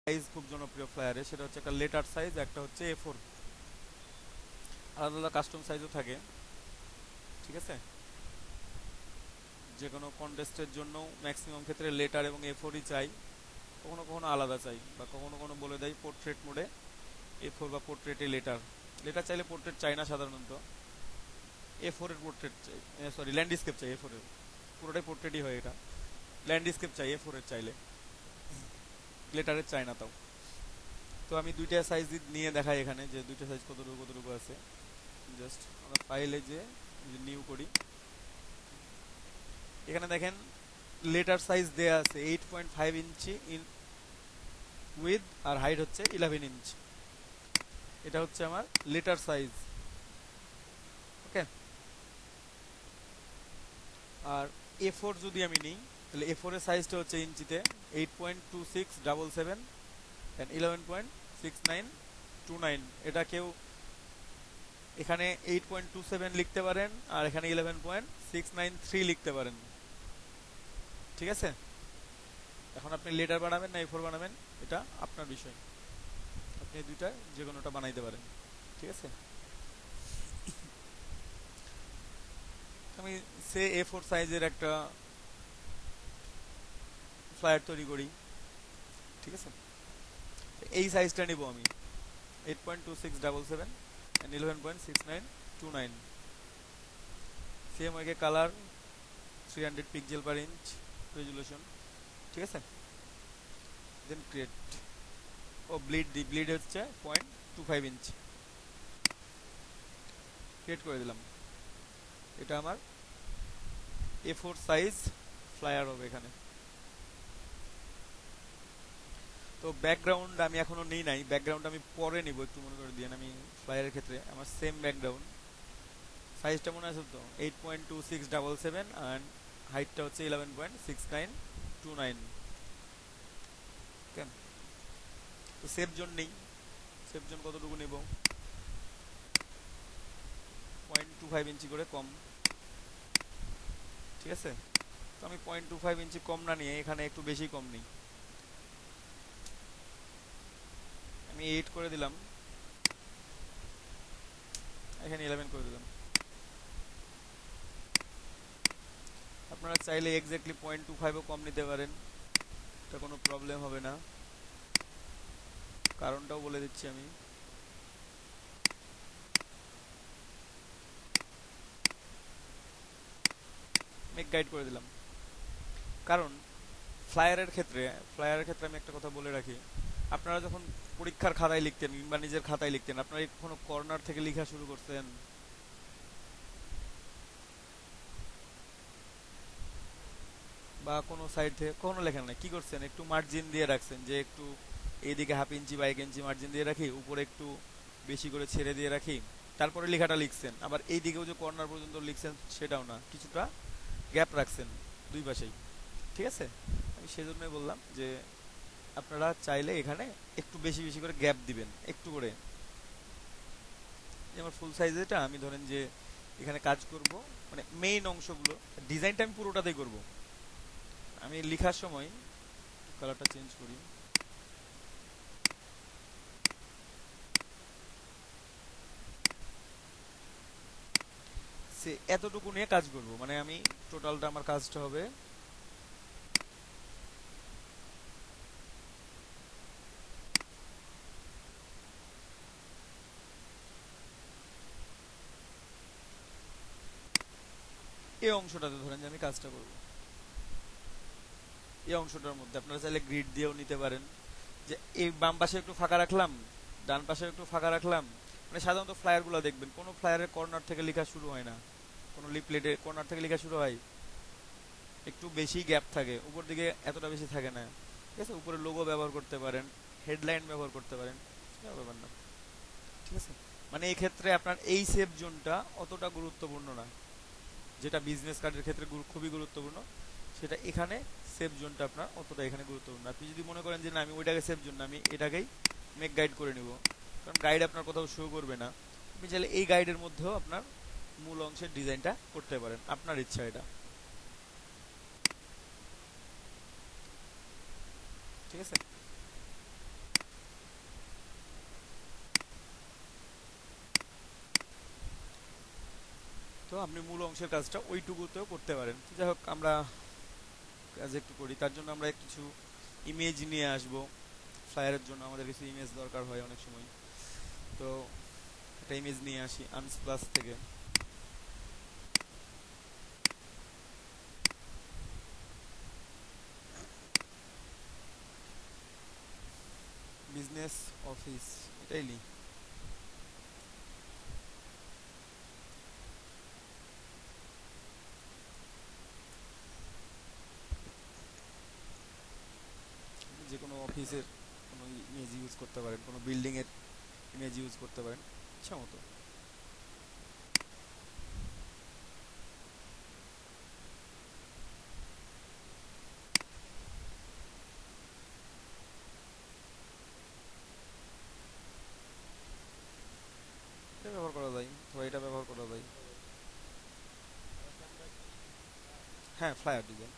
Size খুব জনপ্রিয় ফ্লায়ারে, সেটা হচ্ছে একটা লেটার সাইজ, একটা হচ্ছে A4। আলাদা আলাদা কাস্টম সাইজও থাকে, ঠিক আছে। যে কোনো কন্টেস্টের জন্য ম্যাক্সিমাম ক্ষেত্রে লেটার এবং A4ই চাই, কখনো কখনো আলাদা চাই, বা কখনো কখনো বলে দেয় পোর্ট্রেট মোডে A4 বা পোর্ট্রেটে লেটার। লেটার চাইলে পোর্ট্রেট চাই না সাধারণত, A4 এর পোর্ট্রেট চাই, সরি ল্যান্ডস্কেপ চাই A4 এর, পুরোটাই পোর্ট্রেটই হয় এটা। ল্যান্ডস্কেপ চাই A4 এর চাইলে, লেটারের চাই না তাও। তো আমি দুইটা সাইজ নিয়ে দেখাই এখানে, যে দুইটা সাইজ কতটুকু কতটুকু আছে। জাস্ট আমরা ফাইলে যে নিউ করি, এখানে দেখেন লেটার সাইজ দেয়া আছে 8.5 ইঞ্চি ইন উইথ, আর হাইট হচ্ছে 11 ইঞ্চ। এটা হচ্ছে আমার লেটার সাইজ, ওকে। আর A4 যদি আমি নিই, তাহলে A4 এর সাইজটা হচ্ছে ইঞ্চিতে 8.2677 এন্ড 11.6929। এটা কেউ এখানে 8.27 লিখতে পারেন, আর এখানে 11.693 লিখতে পারেন, ঠিক আছে। এখন আপনি লেটার বানাবেন না A4 বানাবেন, এটা আপনার বিষয়, আপনি এই দুইটা যে কোনোটা বানাইতে পারেন, ঠিক আছে। আমি সে A4 সাইজের একটা ফ্লায়ার তৈরি করি, ঠিক আছে। এই সাইজটা নিব আমি, 8.2677 and 11.6929। CMYK colour 300 pixel per inch resolution, ঠিক আছে। দেন ক্রিয়েট, ও ব্লিড হচ্ছে 0.25 ইঞ্চ, ক্রিয়েট করে দিলাম। এটা আমার A4 সাইজ ফ্লায়ার হবে এখানে। তো ব্যাকগ্রাউন্ড আমি এখনো নেই নাই, ব্যাকগ্রাউন্ড আমি পরে নিব, একটু মনে করে দিয়েন। আমি ফ্লায়ারের ক্ষেত্রে আমার সেম ব্যাকগ্রাউন্ড, সাইজটা মনে আছে তো, 8.2677 অ্যান্ড হাইটটা হচ্ছে 11.6929, কেন। তো সেফ জোন নেই, সেফ জোন কতটুকু নেব, 0.25 ইঞ্চি করে কম, ঠিক আছে। তো আমি 0.25 ইঞ্চি কম না নিয়ে এখানে একটু বেশি কম নিই, আমি 8 করে দিলাম, এখানে 11 করে দিলাম। আপনারা চাইলে এক্স্যাক্টলি 0.25ও কম নিতে পারেন, এটা কোনো প্রবলেম হবে না, কারণটাও বলে দিচ্ছি আমি। মেক গাইড করে দিলাম, কারণ ফ্লায়ারের ক্ষেত্রে আমি একটা কথা বলে রাখি। আপনারা যখন পরীক্ষার খাতায় লিখতেন কিংবা নিজের খাতায় লিখতেন, আপনারা কি কখনো কর্নার থেকে লেখা শুরু করতেন, বা কোনো সাইড থেকে কখনো লেখেন না? কি করছেন, একটু মার্জিন দিয়ে রাখছেন, যে একটু এইদিকে হাফ ইঞ্চি বা 1 ইঞ্চি মার্জিন দিয়ে রাখি, উপরে একটু বেশি করে ছেড়ে দিয়ে রাখি, তারপরে লেখাটা লিখছেন। আবার এই দিকেও যে কর্নার পর্যন্ত লিখছেন সেটাও না, কিছুটা গ্যাপ রাখছেন দুই পাশেই, ঠিক আছে। আমি সেজন্যই বললাম যে আপনারা চাইলে এখানে একটু বেশি বেশি করে গ্যাপ দিবেন, একটু করে। যেমন ফুল সাইজ এটা আমি ধরেন যে এখানে কাজ করব, মানে মেইন অংশগুলো, ডিজাইনটা আমি পুরোটাতেই করব। আমি লেখার সময় কালারটা চেঞ্জ করি, সে এতটুকু নিয়ে কাজ করব, মানে আমি টোটালটা আমার কাজটা হবে এই অংশটাতে, ধরেন যে আমি কাজটা করব এই অংশটার মধ্যে। আপনারা চাইলে গ্রিড দিয়েও নিতে পারেন, যে এই বাম পাশে একটু ফাঁকা রাখলাম, ডান পাশে একটু ফাঁকা রাখলাম। মানে সাধারণত ফ্লায়ার গুলো দেখবেন কোনো ফ্লায়ারের কর্নার থেকে লেখা শুরু হয় না, কোনো লিফলেটের কর্নার থেকে লেখা শুরু হয়, একটু বেশি গ্যাপ থাকে, উপর দিকে এতটা বেশি থাকে না, ঠিক আছে। উপরে লোগো ব্যবহার করতে পারেন, হেডলাইন ব্যবহার করতে পারেন, কোনো ব্যাপার না, ঠিক আছে। মানে এই ক্ষেত্রে আপনার এই সেফ জোনটা অতটা গুরুত্বপূর্ণ না, যেটা বিজনেস কার্ডের ক্ষেত্রে খুবই গুরুত্বপূর্ণ, সেটা এখানে সেফ জোনটা আপনার অতটা এখানে গুরুত্বপূর্ণ না। আপনি যদি মনে করেন যে না আমি ওইটাকে সেফ জোন না, আমি এটাকেই মেক গাইড করে নিব, কারণ গাইড আপনার কোথাও শো করবে না, আপনি চাইলে এই গাইডের মধ্যেও আপনার মূল অংশের ডিজাইনটা করতে পারেন, আপনার ইচ্ছা এটা, ঠিক আছে। আপনি মূল অংশের কাজটা ওইটুকুতেও করতে পারেন। যাই হোক, আমরা কাজ একটু করি। তার জন্য আমরা কিছু ইমেজ নিয়ে আসব। ফ্লায়ারের জন্য আমাদের কিছু ইমেজ দরকার হয় অনেক সময়। তো একটা ইমেজ নিয়ে আসি আনস্প্লাস থেকে। বিজনেস অফিস, এটাই লি। যে কোনো অফিসের কোনো ইমেজ ইউজ করতে পারেন, কোনো বিল্ডিং এর ইমেজ ইউজ করতে পারেন ইচ্ছা মতো। এটা ব্যবহার করা যায়, অথবা এটা ব্যবহার করা যায়। হ্যাঁ, ফ্লায়ার ডিজাইন।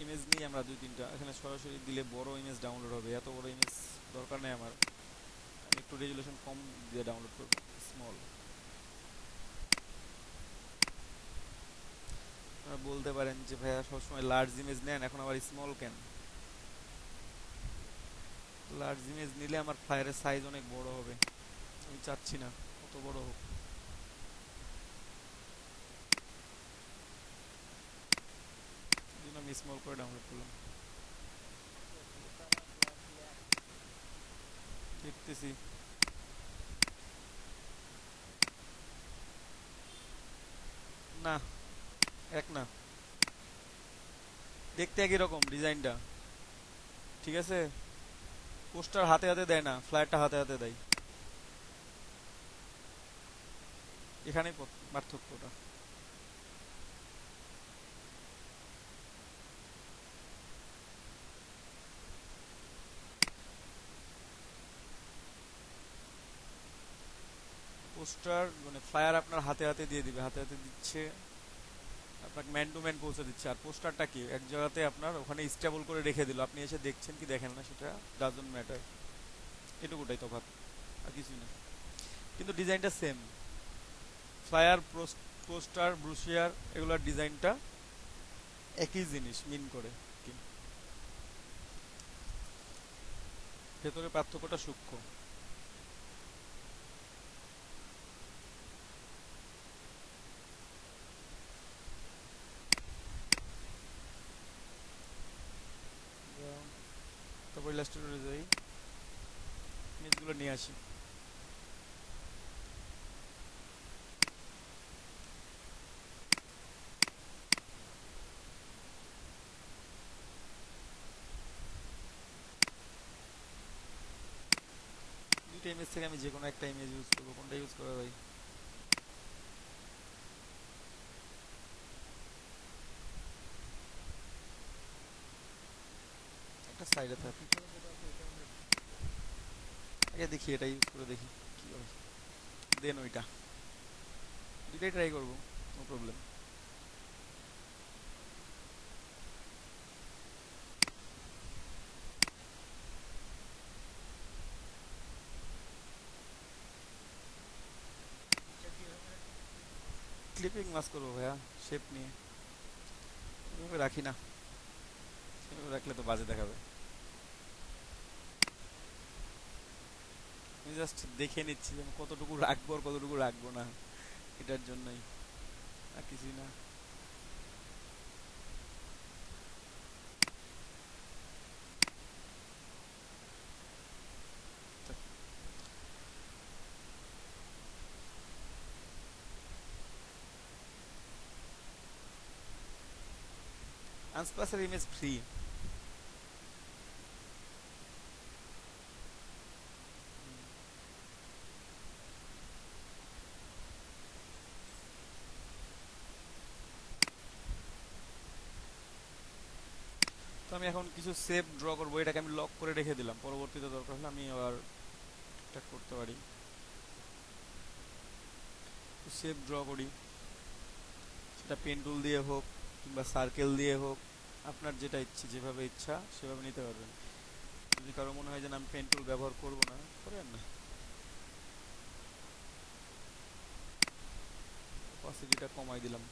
ইমেজ নিয়ে আমরা দুই তিনটা এখানে সরাসরি দিলে বড় ইমেজ ডাউনলোড হবে, এত বড় ইমেজ দরকার নেই আমার। আমি একটু রেজুলেশন কম দিয়ে ডাউনলোড করব, স্মল। আপনারা বলতে পারেন যে ভাইয়া সবসময় লার্জ ইমেজ নেন, এখন আবার স্মল কেন? লার্জ ইমেজ নিলে আমার ফ্লায়ারের সাইজ অনেক বড় হবে, আমি চাচ্ছি না অত বড় হোক। এই জন্য আমি স্মল করে ডাউনলোড করলাম। দেখতেছি। না, এক না, দেখতে একই রকম ডিজাইনটা, ঠিক আছে। পোস্টার হাতে হাতে দেয় না, ফ্লায়ারটা হাতে হাতে দেয়। এখানেই পার্থক্যটা। পোস্টার মানে ফ্লায়ার আপনার হাতে হাতে দিয়ে দিবে, হাতে হাতে দিচ্ছে, আপনাকে ম্যান টু ম্যান পৌঁছে দিচ্ছে। আর পোস্টারটা কি এক জায়গাতে আপনার ওখানে স্টেবল করে রেখে দিল, আপনি এসে দেখছেন কি দেখেন না সেটা ডাজন্ট ম্যাটার। এটুকুটাই তফাৎ, আর কিছুই না। কিন্তু ডিজাইনটা সেম। ফ্লায়ার, পোস্টার, ব্রুশিয়ার, এগুলোর ডিজাইনটা একই জিনিস মিন করে, কি ভেতরে পার্থক্যটা সূক্ষ্ম। তারপর ইলাস্ট্রেটরে যাই, ইমেজগুলো নিয়ে আসি। দুইটা ইমেজ থেকে আমি যে কোনো একটা ইমেজ ইউজ করবো, কোনটা ইউজ করা যায়? একটা সাইডে থাকে, আগে দেখি এটা ইউজ করে দেখি কি হয়, দেন ওইটা। দুইটাই ট্রাই করবো, নো প্রবলেম। ক্লিপিং মাস্ক করবো ভাইয়া, শেপ নিয়ে। এভাবে রাখি না, এভাবে রাখলে তো বাজে দেখাবে। আমি জাস্ট দেখে নিচ্ছি যে আমি কতটুকু রাখবো আর কতটুকু রাখবো না, এটার জন্যই, আর কিছুই না। আনস্প্লাসের ইমেজ ফ্রি। তো আমি এখন কিছু সেভ ড্র করবো, এটাকে আমি লক করে রেখে দিলাম, পরবর্তীতে দরকার হলে আমি আবার এটা করতে পারি। সেভ ড্র করি, সেটা পেন টুল দিয়ে হোক কিংবা সার্কেল দিয়ে হোক, আপনার যেটা ইচ্ছে, যেভাবে ইচ্ছা সেভাবে নিতে পারবেন। যদি কারো মনে হয় যে না, আমি পেন টুল ব্যবহার করবো না, করেন না। অপাসিটিটা কমাই দিলাম।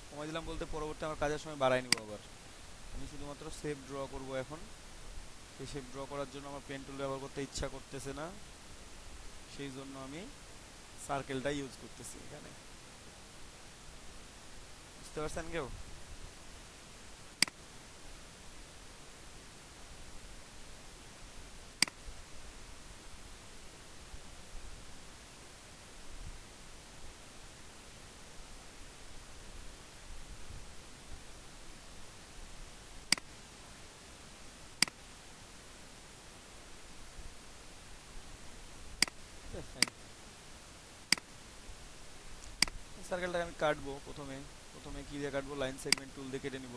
কমাই দিলাম বলতে পরবর্তী আমার কাজের সময় বাড়াই নিব আবার। আমি শুধুমাত্র শেপ ড্র করব এখন। সেই শেপ ড্র করার জন্য আমার পেন টুল ব্যবহার করতে ইচ্ছা করতেছে না, সেই জন্য আমি সার্কেলটা ইউজ করতেছি এখানে। বুঝতে পারছেন কেউ? সার্কেলটাকে আমি কাটবো প্রথমে। প্রথমে কি দিয়ে কাটবো? লাইন সেগমেন্ট টুল দিয়ে কেটে নিব।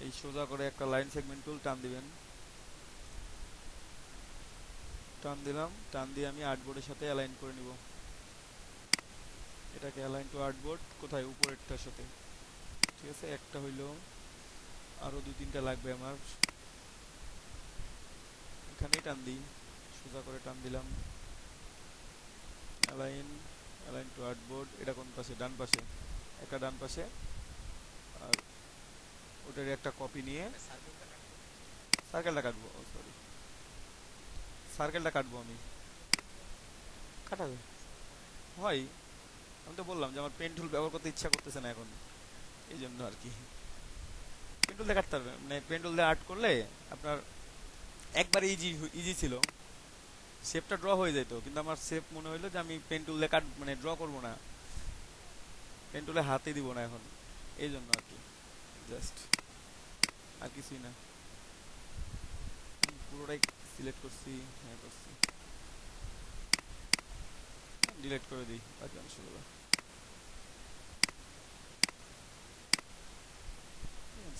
এই সোজা করে একটা লাইন সেগমেন্ট টুল টান দিবেন। টান দিলাম, টান দিয়ে আমি আর্টবোর্ডের সাথে অ্যালাইন করে নিব। এটাকে অ্যালাইন টু আর্টবোর্ড কোথায়? উপরেরটার সাথে। ঠিক আছে, একটা হইলো, আরো দুই তিনটা লাগবে আমার। এখানেই টান দিই, সোজা করে টান দিলাম। Align, align two artboard. এটা কোন পাশে? ডান পাশে। একটা ডান পাশে। আর ওটার একটা কপি নিয়ে সার্কেলটা কাটবো। ও সরি, সার্কেলটা কাটবো আমি। কাটাবে হয়। আমি তো বললাম যে আমার পেন টুল ব্যবহার করতে ইচ্ছা করতেছে না এখন, এই জন্য আর কি। পেন টুল দিয়ে কাটতে পারবে, মানে পেন টুল দিয়ে আর্ট করলে আপনার একবার ইজি ইজি ছিল, শেপটা ড্র হয়ে যেত। কিন্তু আমার শেপ মনে হইলো যে আমি পেন টুল দিয়ে কাট মানে ড্র করবো না, পেন টুলে হাতে দিব না এখন, এই জন্য আর কি। জাস্ট, আর কিছুই না। পুরোটাই সিলেক্ট করছি, হ্যাঁ করছি। ডিলিট করে দিই বাকি অংশগুলো।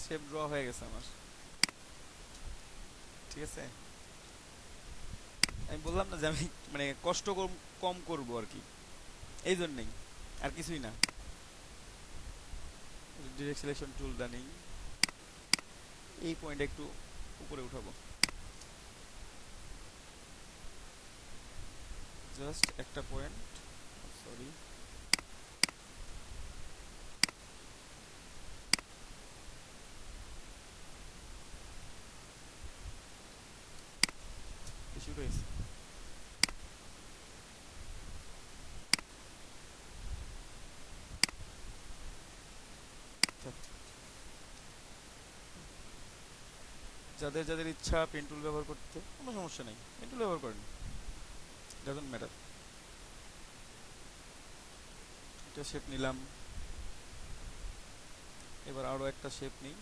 শেপ ড্র হয়ে গেছে আমার। ঠিক আছে, আমি বললাম না যে আমি মানে কষ্ট কম কম করবো আর কি, এই জন্যই, আর কিছুই না। ডিরেক্ট সিলেকশন টুলটা নেই, এই পয়েন্ট একটু উপরে উঠাবো, জাস্ট একটা পয়েন্ট। সরি, ইস্যু রয়েছে। যাদের যাদের ইচ্ছা পেন টুল ব্যবহার করতে, কোনো সমস্যা নেই, পেন টুল ব্যবহার করেন, ডাজন্ট ম্যাটার। এটা শেপ নিলাম, এবার আরও একটা শেপ নিই,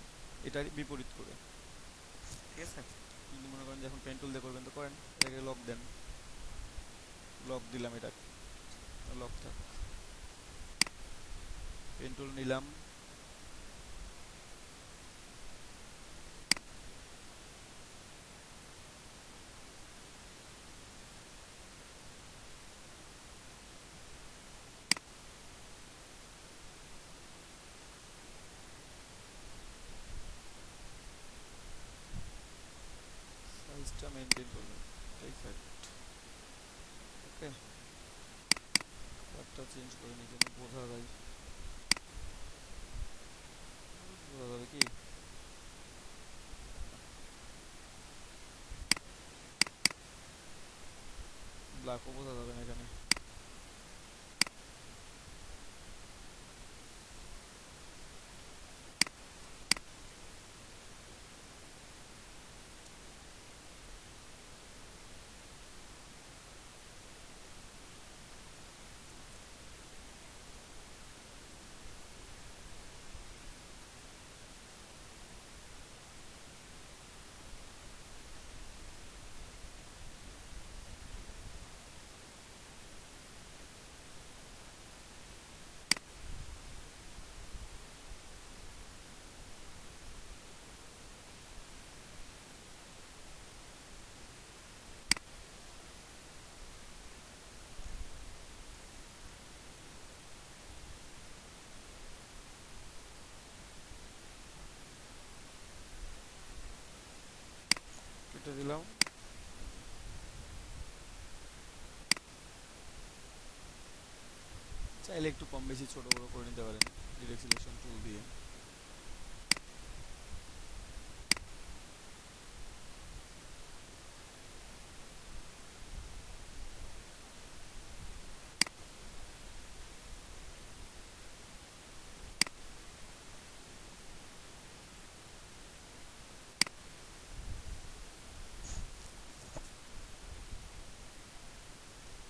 এটার বিপরীত করে। ঠিক আছে, যদি মনে করেন যে এখন পেন টুল দিয়ে করবেন তো করেন, এটাকে লক দেন। লক দিলাম, এটা লক থাক। পেন টুল নিলাম, সাইজটা মেনটেন করবেন, এটাই ফ্যাক্ট। ওকে, কালারটা চেঞ্জ করে নিই যেন বোঝা যায়। বোঝা যাবে কি? ব্ল্যাকও বোঝা যাবে না এখানে। চাইলে একটু কম বেশি ছোট বড় করে নিতে পারেন ডিরেক্ট সিলেকশন টুল দিয়ে।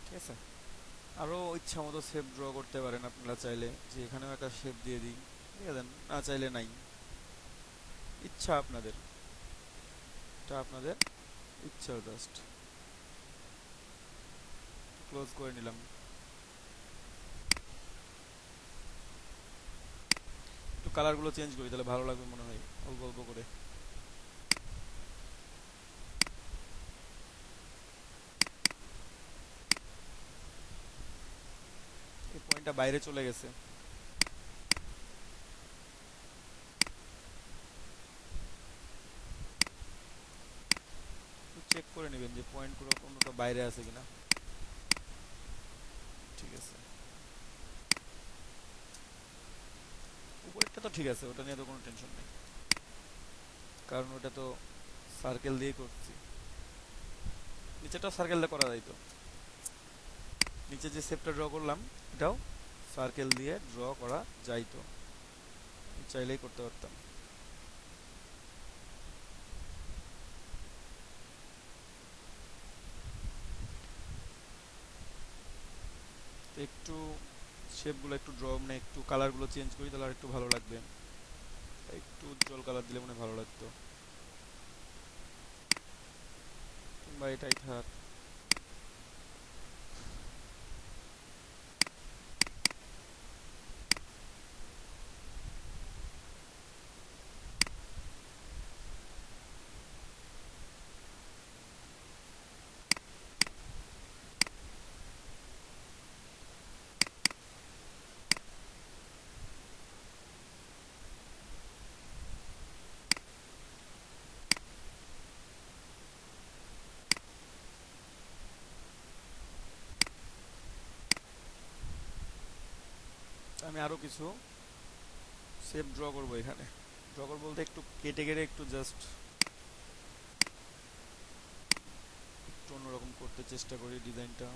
ঠিক আছে, আরও ইচ্ছা মতো শেপ ড্র করতে পারেন আপনারা চাইলে, যে এখানেও একটা শেপ দিয়ে দিই, দিয়ে দেন, না চাইলে নাই, ইচ্ছা আপনাদের, এটা আপনাদের ইচ্ছা। জাস্ট ক্লোজ করে নিলাম। একটু কালারগুলো চেঞ্জ করি তাহলে ভালো লাগবে মনে হয়, অল্প অল্প করে। এই পয়েন্টটা বাইরে চলে গেছে, চেক করে নেবেন যে পয়েন্টগুলো কোনোটা বাইরে আছে কিনা। ঠিক আছে, উপরেরটা তো ঠিক আছে, ওটা নিয়ে তো কোনো টেনশন নেই, কারণ ওটা তো সার্কেল দিয়ে করছি। নিচেটাও সার্কেল দিয়ে করা যায় তো, নিচে যে শেপটা ড্র করলাম এটাও সার্কেল দিয়ে ড্র করা যাইতো, চাইলেই করতে পারতাম। তো একটু শেপগুলো একটু ড্র মানে একটু কালারগুলো চেঞ্জ করি তাহলে আর একটু ভালো লাগবে, একটু উজ্জ্বল কালার দিলে মনে হয় ভালো লাগতো, কিংবা এটাই থাক। আমি আরো কিছু শেপ ড্র করবো এখানে, ড্র করবো বলতে একটু কেটে কেটে একটু জাস্ট একটু অন্যরকম করতে চেষ্টা করি ডিজাইনটা।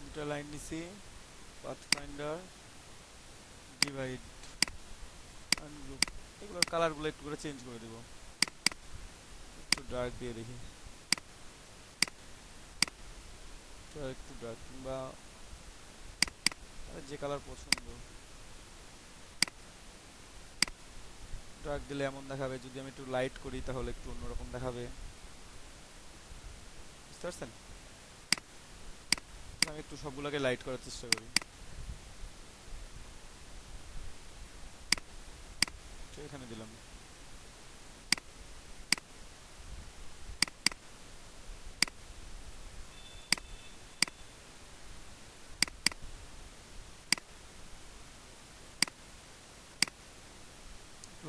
দুটা লাইন নিছি, পাথ ফাইন্ডার, ডিভাইড, আনগ্রুপ, এগুলোর কালারগুলো একটু করে চেঞ্জ করে দেবো, একটু ডার্ক দিয়ে দেখি, একটু ডার্ক কিংবা যে কালার পছন্দ। ডার্ক দিলে এমন দেখাবে, যদি আমি একটু লাইট করি তাহলে একটু অন্যরকম দেখাবে, বুঝতে পারছেন? আমি একটু সবগুলোকে লাইট করার চেষ্টা করি, তো এখানে দিলাম।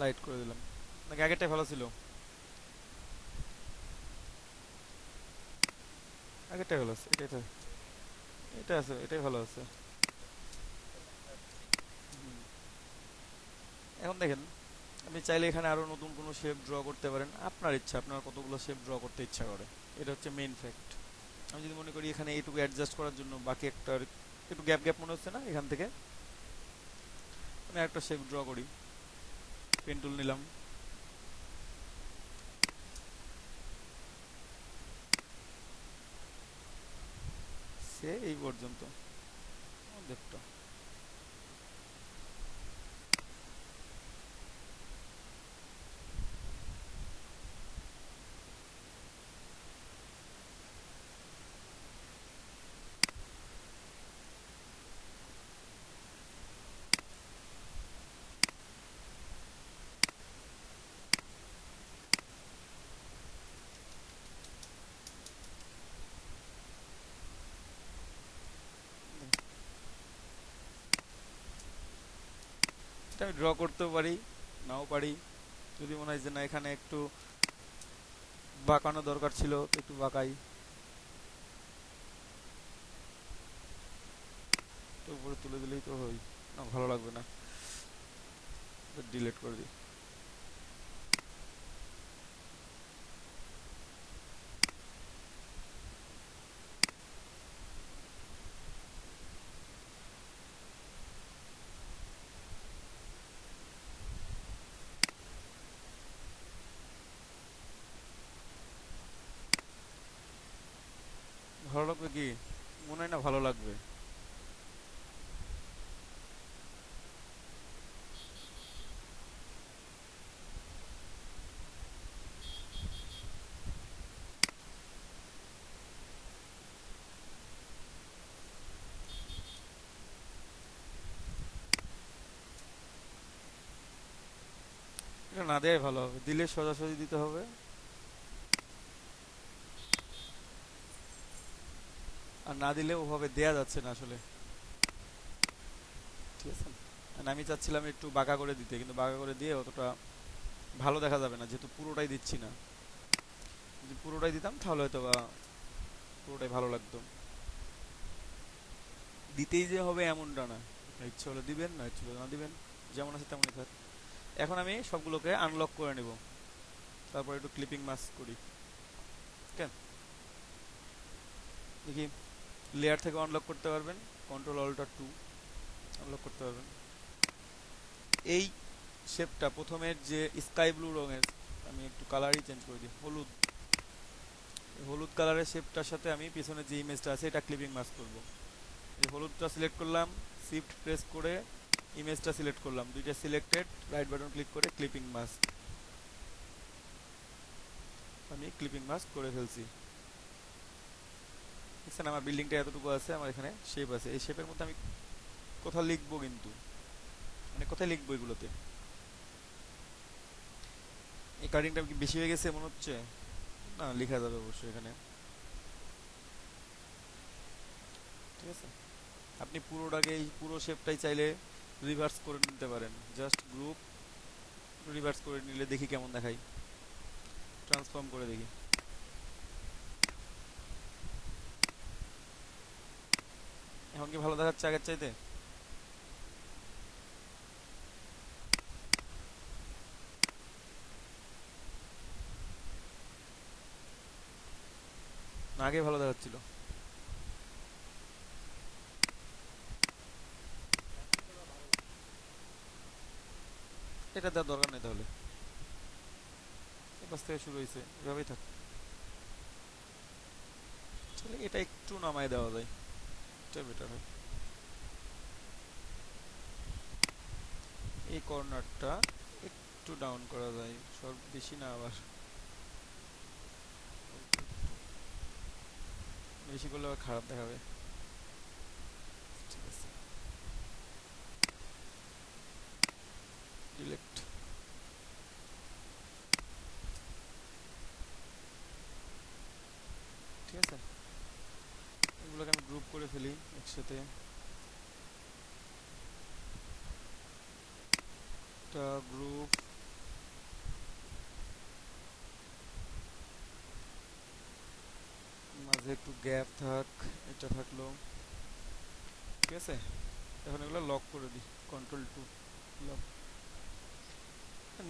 লাইট করে দিলাম, নাকি আগেরটাই ভালো ছিল? আগেরটাই ভালো আছে, এটাই তো, এটা আছে, এটাই ভালো আছে। হুম। এখন দেখেন, আপনি চাইলে এখানে আরো নতুন কোনো শেপ ড্র করতে পারেন, আপনার ইচ্ছা, আপনার কতগুলো শেপ ড্র করতে ইচ্ছা করে, এটা হচ্ছে মেইন ফ্যাক্ট। আমি যদি মনে করি এখানে এইটুকু অ্যাডজাস্ট করার জন্য বাকি একটা একটু গ্যাপ গ্যাপ মনে হচ্ছে না, এখান থেকে আমি একটা শেপ ড্র করি, পেন টুল নিলাম, সে এই পর্যন্ত দেখতো। এটা আমি ড্র করতেও পারি, নাও পারি। যদি মনে হয় যে না এখানে একটু বাঁকানো দরকার ছিল তো একটু বাঁকাই, তো উপরে তুলে দিলেই তো হই। না ভালো লাগবে না, ডিলিট করে দিই। ভালো লাগবে কি? মনে হয় না ভালো লাগবে। এটা না দেয়াই ভালো হবে, দিলে সোজাসুজি দিতে হবে। আর না দিলে ওভাবে দেয়া যাচ্ছে না আসলে, ঠিক আছে। আর আমি চাচ্ছিলাম একটু বাঁকা করে দিতে, কিন্তু বাঁকা করে দিয়ে অতটা ভালো দেখা যাবে না, যেহেতু পুরোটাই দিচ্ছি না। যদি পুরোটাই দিতাম তাহলে হয়তো বা পুরোটাই ভালো লাগতো। দিতেই যে হবে এমনটা না, আপনার ইচ্ছে হলে দিবেন, না ইচ্ছে হলে না দিবেন, যেমন আছে তেমনই থাক। এখন আমি সবগুলোকে আনলক করে নেব, তারপর একটু ক্লিপিং মাস্ক করি। কেন দেখি, লেয়ার থেকে আনলক করতে পারবেন, কন্ট্রোল অল্টার টু আনলক করতে পারবেন। এই শেপটা প্রথমের যে স্কাই ব্লু রঙের, আমি একটু কালারই চেঞ্জ করে দিই, হলুদ। হলুদ কালারের শেপটার সাথে আমি পিছনে যে ইমেজটা আছে এটা ক্লিপিং মাস্ক করব। এই হলুদটা সিলেক্ট করলাম, শিফট প্রেস করে ইমেজটা সিলেক্ট করলাম, দুইটা সিলেক্টেড, রাইট বাটন ক্লিক করে ক্লিপিং মাস্ক, আমি ক্লিপিং মাস্ক করে ফেলছি। দেখছেন আমার বিল্ডিংটা এতটুকু আছে, আমার এখানে শেপ আছে, এই শেপের মধ্যে আমি কোথাও লিখবো, কিন্তু মানে কোথায় লিখবো এগুলোতে। এই কাটিংটা কি বেশি হয়ে গেছে মনে হচ্ছে? না, লেখা যাবে অবশ্যই এখানে, ঠিক আছে। আপনি পুরোটাকে এই পুরো শেপটাই চাইলে রিভার্স করে নিতে পারেন, জাস্ট গ্রুপ রিভার্স করে নিলে দেখি কেমন দেখায়, ট্রান্সফর্ম করে দেখি। এখন কি ভালো দেখাচ্ছে আগের চাইতে? না আগে ভালো দেখাচ্ছিল? এটা দেওয়ার দরকার নেই তাহলে, এপাশ থেকে শুরু হয়েছে, এভাবেই থাক। তাহলে এটা একটু নামায় দেওয়া যায়, এটা বেটার হয়। এই কর্নারটা একটু ডাউন করা যায়, সব বেশি না আবার, বেশি করলে আবার খারাপ দেখাবে। ঠিক আছে, ডিলেক্ট। ঠিক আছে, এগুলোকে আমি গ্রুপ করে ফেলি একসাথে, একটা গ্রুপ, মাঝে একটু গ্যাপ থাক, এটা থাকলো, ঠিক আছে। এখন এগুলো লক করে দিই, কন্ট্রোল টু লক।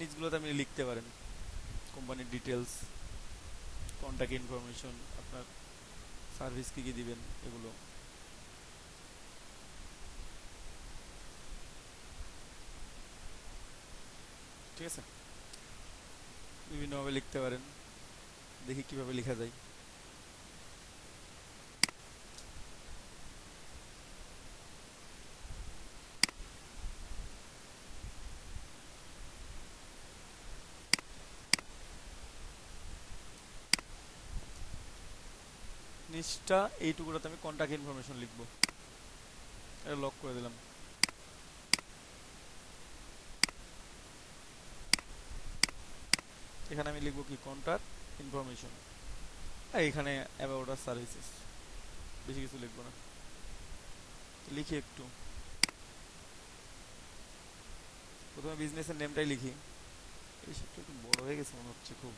নিচগুলোতে আপনি লিখতে পারেন কোম্পানির ডিটেলস, কন্ট্যাক্ট ইনফরমেশন, আপনার সার্ভিস কী কী দিবেন এগুলো, ঠিক আছে। বিভিন্নভাবে লিখতে পারেন, দেখি কিভাবে লেখা যায়। নিচটা এইটুকুটাতে আমি কন্ট্যাক্ট ইনফরমেশন লিখবো, এটা লক করে দিলাম। এখানে আমি লিখবো কি, কন্ট্যাক্ট ইনফরমেশন, আর এখানে অ্যাবাউট আস সার্ভিসেস, বেশি কিছু লিখবো না, লিখি একটু। প্রথমে বিজনেসের নেমটাই লিখি। এই শিটটা একটু বড় হয়ে গেছে মনে হচ্ছে খুব।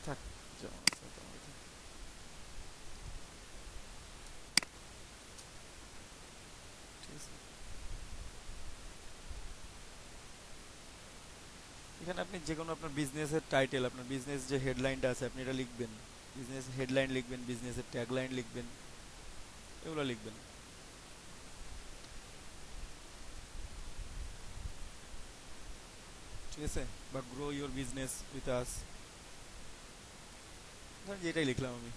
থাক, যেমন আছে তেমনই থাক। ঠিক আছে, এখানে আপনি যে কোনো আপনার বিজনেসের টাইটেল, আপনার বিজনেস যে হেডলাইনটা আছে আপনি এটা লিখবেন। বিজনেস হেডলাইন লিখবেন, বিজনেসের ট্যাগলাইন লিখবেন, এগুলো লিখবেন। ঠিক আছে, বা গ্রো ইওর বিজনেস উইথ আস, ধরেন যে এটাই লিখলাম আমি।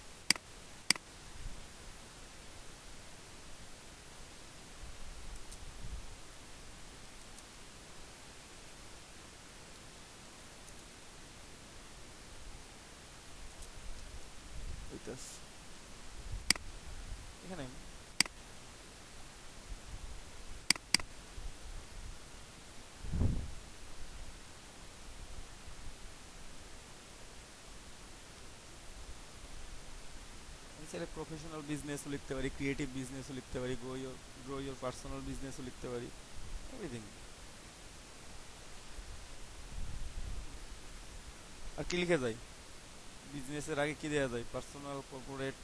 উইথ আস এখানে আমি চাইলে প্রফেশনাল বিজনেসও লিখতে পারি, ক্রিয়েটিভ বিজনেসও লিখতে পারি, গ্রো ইওর পার্সোনাল বিজনেসও লিখতে পারি, এভরিথিং। আর কি লিখে যায় বিজনেসের আগে, কি দেওয়া যায়? পার্সোনাল, কর্পোরেট,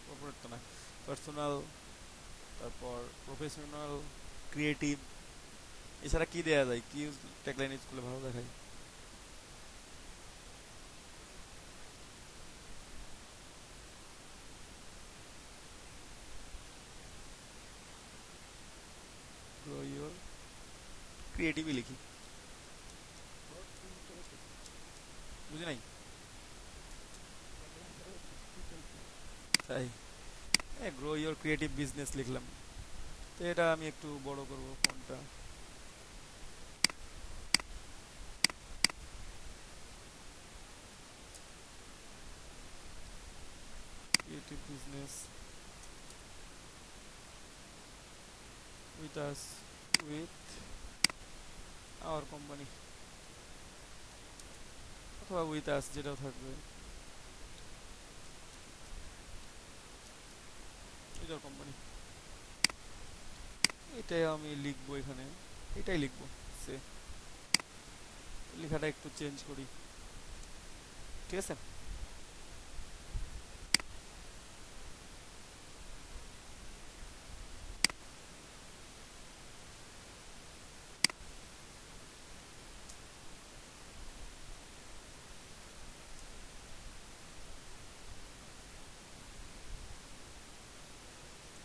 কর্পোরেট তো না, পার্সোনাল, তারপর প্রফেশনাল, ক্রিয়েটিভ, এছাড়া কি দেওয়া যায়, কি ট্যাগলাইন ইউজ করলে ভালো দেখায়? গ্রো ইওর, ক্রিয়েটিভই লিখি। বুঝি নাই, তাই গ্রো ইওর ক্রিয়েটিভ বিজনেস লিখলাম। তো এটা আমি একটু বড় করব ফন্টটা। Creative business with us, with our company, অথবা উইথ আস যেটাও থাকবে, উইথ আওয়ার কোম্পানি, এটাই আমি লিখবো এখানে, এটাই লিখবো। সে লেখাটা একটু চেঞ্জ করি। ঠিক আছে,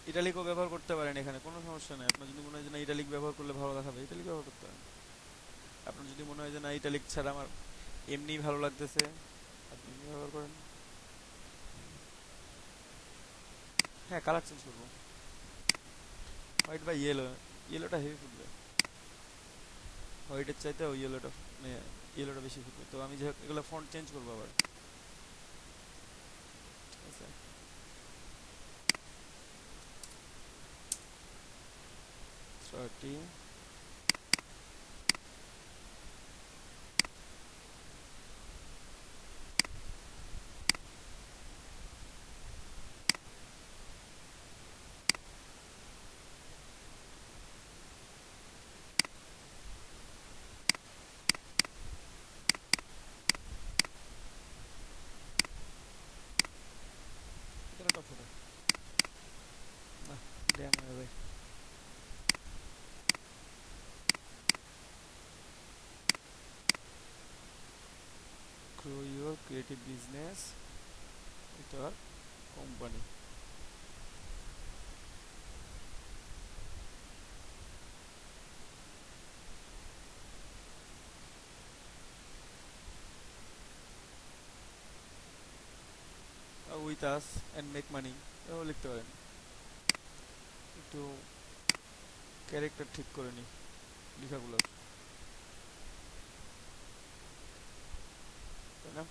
ইটালিকও ব্যবহার করতে পারেন, এখানে কোনো সমস্যা নেই। আপনার যদি মনে হয় যে না ইটালিক ব্যবহার করলে ভালো দেখাবে, ইটালিক ব্যবহার করতে পারেন। আপনার যদি মনে হয় যে না ইটালিক ছাড়া আমার এমনি ভালো লাগতেছে, আপনি এমনি ব্যবহার করেন। হ্যাঁ, কালার চেঞ্জ করবো, হোয়াইট বা ইয়েলো, ইয়েলোটা হেভি ফুটবে, হোয়াইটের চাইতে ওই ইয়েলোটা, মানে ইয়েলোটা বেশি ফুটবে। তো আমি যে এগুলো ফন্ট চেঞ্জ করবো আবার। ঠিক আছে, 30, ইয়েলোটা ফুটে না, ড্যাম হয়ে যায়। Grow your creative business with our company, with us and make money, এও লিখতে পারেন। একটু ক্যারেক্টার ঠিক করে নিই লেখাগুলো, তাই না?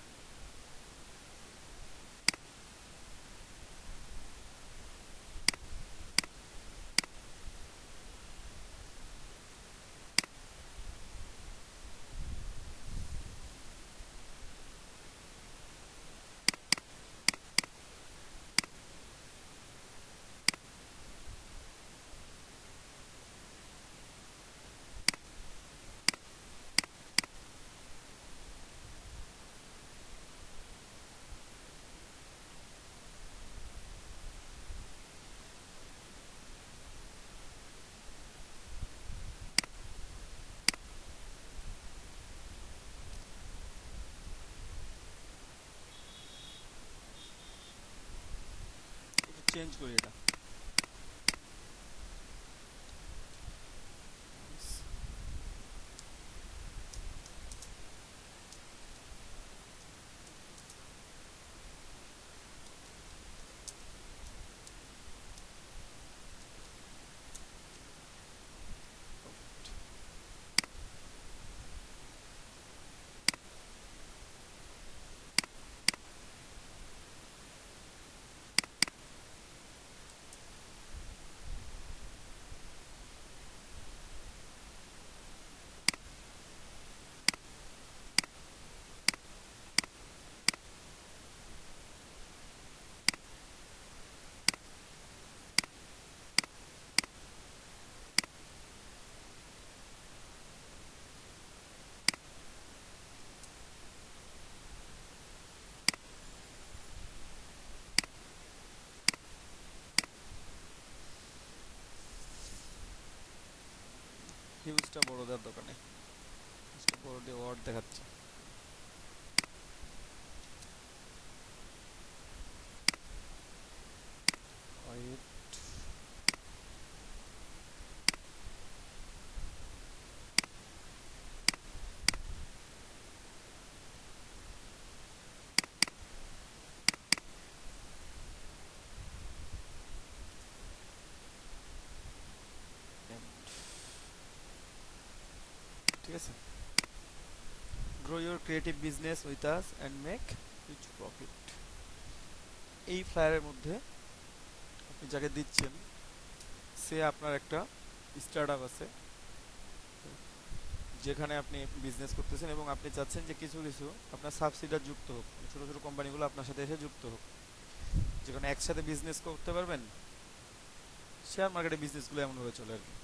চেঞ্জ করি এটা। হিউজটা বড় দেওয়ার দোকানে বড় দিয়ে ওয়ার্ড দেখাচ্ছে। ঠিক আছে, grow your creative business with us and make huge profit. এই ফ্লায়ারের মধ্যে আপনি যাকে দিচ্ছেন সে আপনার একটা স্টার্ট আপ আছে যেখানে আপনি বিজনেস করতেছেন এবং আপনি চাচ্ছেন যে কিছু কিছু আপনার সাবসিডার যুক্ত হোক, ছোটো ছোটো কোম্পানিগুলো আপনার সাথে এসে যুক্ত হোক, যেখানে একসাথে বিজনেস করতে পারবেন। শেয়ার মার্কেটে বিজনেসগুলো এমনভাবে চলে আর কি,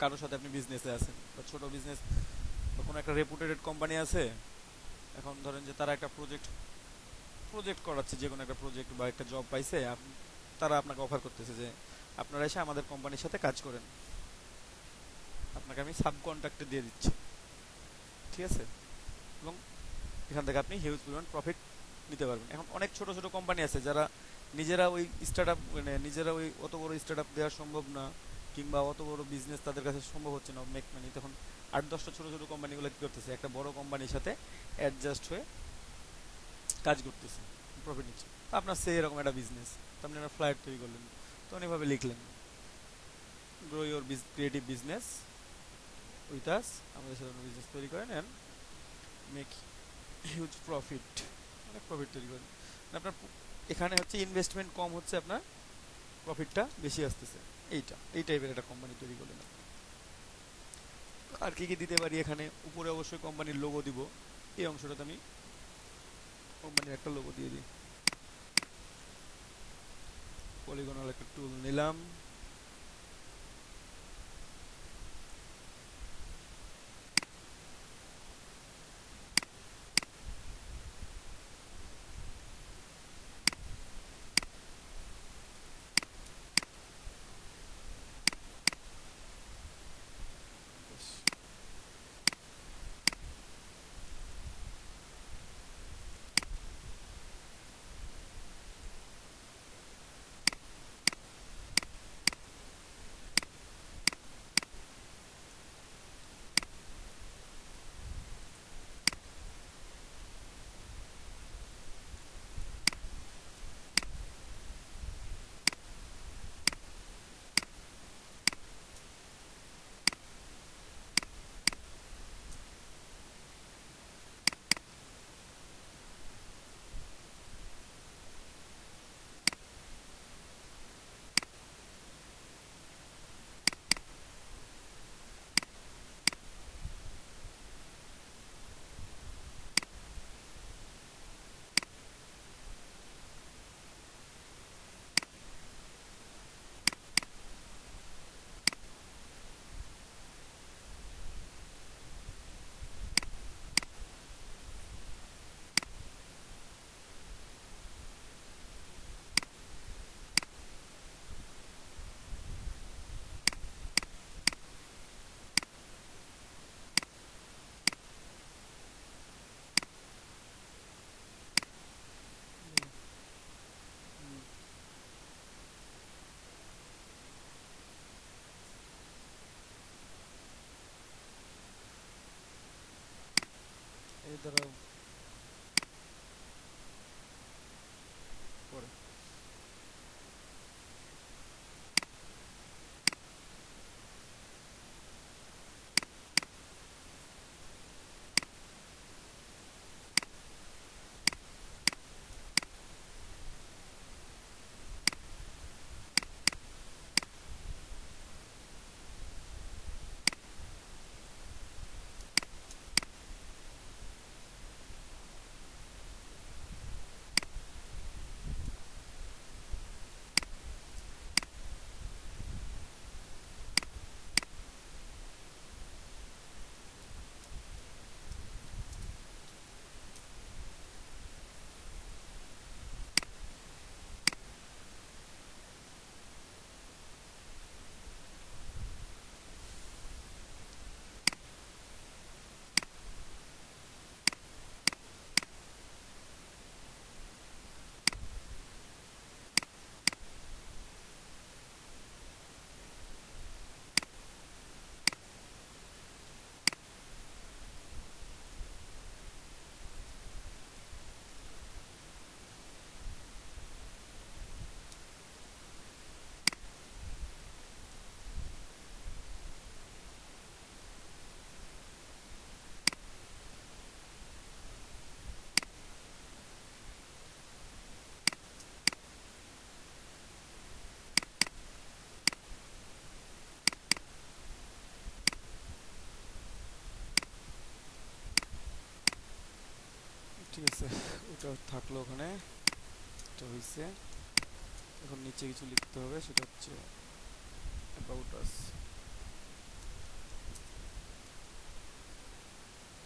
কারোর সাথে আপনি বিজনেসে আছেন বা ছোটো বিজনেস বা কোনো একটা রেপুটেড কোম্পানি আছে, এখন ধরেন যে তারা একটা প্রজেক্ট প্রজেক্ট করাচ্ছে, যে কোনো একটা প্রজেক্ট বা একটা জব পাইছে, তারা আপনাকে অফার করতেছে যে আপনারা এসে আমাদের কোম্পানির সাথে কাজ করেন, আপনাকে আমি সাব কন্ট্রাক্টে দিয়ে দিচ্ছি। ঠিক আছে, এবং এখান থেকে আপনি হিউজ পরিমাণ প্রফিট নিতে পারবেন। এখন অনেক ছোট ছোট কোম্পানি আছে যারা নিজেরা ওই স্টার্ট আপ মানে নিজেরা ওই অত বড় স্টার্ট আপ দেওয়া সম্ভব না, কিংবা অত বড় বিজনেস তাদের কাছে সম্ভব হচ্ছে না মেক মানি, তখন 8-10টা ছোট ছোট কোম্পানিগুলো কী করতেছে, একটা বড় কোম্পানির সাথে অ্যাডজাস্ট হয়ে কাজ করতেছে, প্রফিট নিচ্ছে। তো আপনার সেই এরকম একটা বিজনেস, তো আপনি একটা ফ্লায়ার তৈরি করলেন, তখন এভাবে লিখলেন grow your creative business with আস, আমাদের সাথে বিজনেস তৈরি করেন অ্যান্ড মেক হিউজ প্রফিট, অনেক প্রফিট তৈরি করেন। আপনার এখানে হচ্ছে ইনভেস্টমেন্ট কম হচ্ছে, আপনার প্রফিটটা বেশি আসতেছে। এই টাইপের একটা কোম্পানি তৈরি করলেন আপনি। আর কি কি দিতে পারি এখানে, উপরে অবশ্যই কোম্পানির লোগো দিব, এই অংশটাতে আমি কোম্পানির একটা লোগো দিয়ে দিই। পলিগনাল একটা টুল নিলাম, এই দাঁড়াও পরে। ঠিক আছে, ওটা থাকলো ওখানে, এটা হয়েছে। এখন নিচে কিছু লিখতে হবে, সেটা হচ্ছে অ্যাবাউট আস।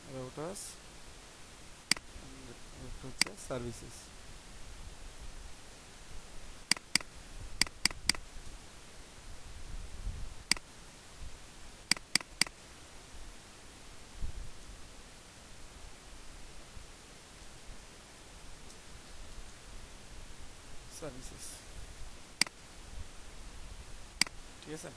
অ্যাবাউট আস হচ্ছে সার্ভিসেস। সার্ভিসেস, ঠিক আছে।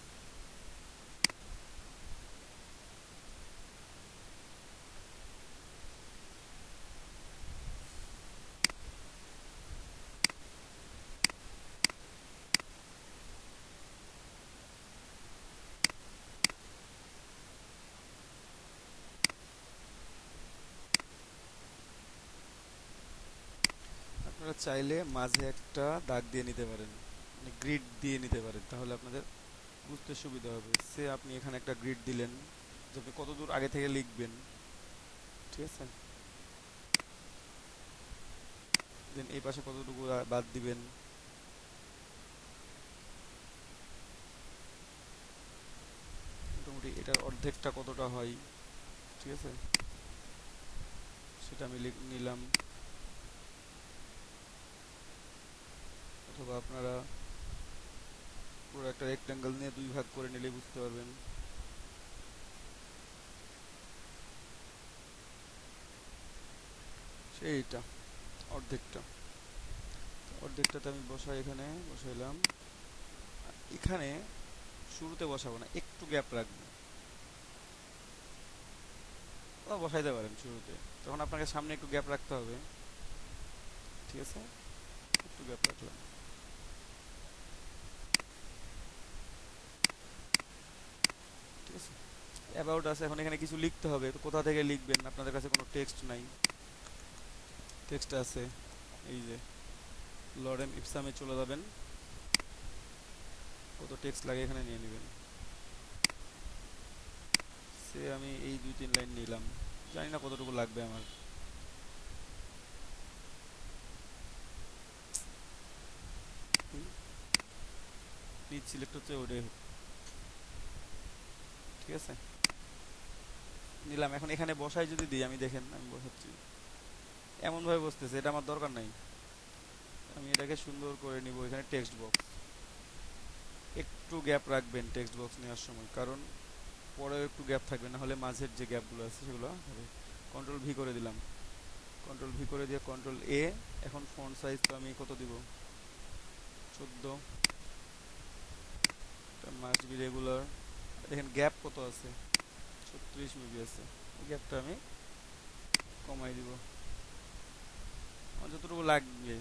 আপনারা চাইলে মাঝে একটা দাগ দিয়ে নিতে পারেন, মানে গ্রিড দিয়ে নিতে পারেন, তাহলে আপনাদের বুঝতে সুবিধা হবে। সে আপনি এখানে একটা গ্রিড দিলেন যে আপনি কত দূর আগে থেকে লিখবেন, ঠিক আছে। দেন এই পাশে কতটুকু বাদ দিবেন, মোটামুটি এটার অর্ধেকটা কতটা হয়, ঠিক আছে, সেটা আমি নিলাম। অথবা আপনারা পুরো একটা রেক্ট্যাঙ্গেল নিয়ে দুই ভাগ করে নিলে বুঝতে পারবেন। সেইটা অর্ধেকটা, অর্ধেকটাতে আমি বসাই, এখানে বসাইলাম। এখানে শুরুতে বসাবো না, একটু গ্যাপ রাখবো। বসাইতে পারেন শুরুতে, তখন আপনাকে সামনে একটু গ্যাপ রাখতে হবে, ঠিক আছে। একটু গ্যাপ রাখলাম, ঠিক আছে। অ্যাবাউট আছে, এখন এখানে কিছু লিখতে হবে, তো কোথা থেকে লিখবেন? আপনাদের কাছে কোনো টেক্সট নাই, টেক্সট আছে এই যে লরেম ইপসামে চলে যাবেন, কত টেক্সট লাগে এখানে নিয়ে নেবেন। সে আমি এই 2-3 লাইন নিলাম, জানি না কতটুকু লাগবে আমার। নিচ সিলেক্ট হচ্ছে ওটাই হোক, ঠিক আছে। নিলাম, এখন এখানে বসাই যদি দিই, আমি দেখেন আমি বসাচ্ছি, এমনভাবে বসতেছে, এটা আমার দরকার নাই। আমি এটাকে সুন্দর করে নিব, এখানে টেক্সট বক্স, একটু গ্যাপ রাখবেন টেক্সট বক্স নেওয়ার সময়, কারণ পরেও একটু গ্যাপ থাকবে, না হলে মাঝের যে গ্যাপগুলো আছে সেগুলো হবে। কন্ট্রোল ভি করে দিলাম, কন্ট্রোল ভি করে দিয়ে কন্ট্রোল এ। এখন ফন্ট সাইজ তো আমি কত দিব, 14, মাস্ট বি রেগুলার। দেখেন গ্যাপ কত আছে, 36 মেবি আছে, ওই গ্যাপটা আমি কমাই দিব, আমার যতটুকু লাগবে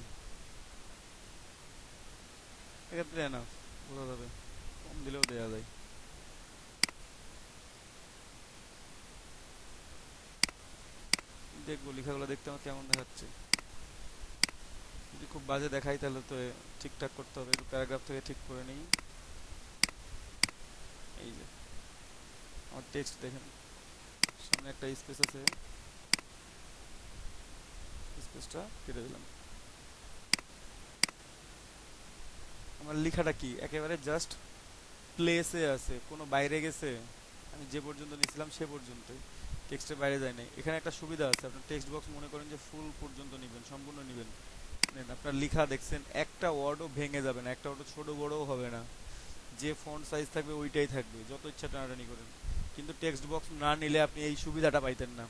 এক্ষেত্রে এনাফ, বোঝা যাবে, কম দিলেও দেওয়া যায়। দেখবো লেখাগুলো দেখতে আমার কেমন দেখাচ্ছে, যদি খুব বাজে দেখাই তাহলে তো ঠিকঠাক করতে হবে, একটু প্যারাগ্রাফ থেকে ঠিক করে নিই। এই যে আমার টেক্সট দেখেন, সামনে একটা স্পেস আছে, স্পেসটা কেটে দিলাম। আমার লেখাটা কি একেবারে জাস্ট প্লেসে আছে, কোনো বাইরে গেছে, আমি যে পর্যন্ত নিয়েছিলাম সে পর্যন্তই, টেক্সটের বাইরে যায় নাই। এখানে একটা সুবিধা আছে, আপনার টেক্সট বক্স মনে করেন যে ফুল পর্যন্ত নেবেন, সম্পূর্ণ নেবেন, নেন, আপনার লেখা দেখছেন একটা ওয়ার্ডও ভেঙে যাবে না, একটা ওয়ার্ডও ছোট বড়ও হবে না, যে ফন্ট সাইজ থাকবে ওইটাই থাকবে, যত ইচ্ছা টানাটানি করেন। কিন্তু টেক্সট বক্স না নিলে আপনি এই সুবিধাটা পাইতেন না,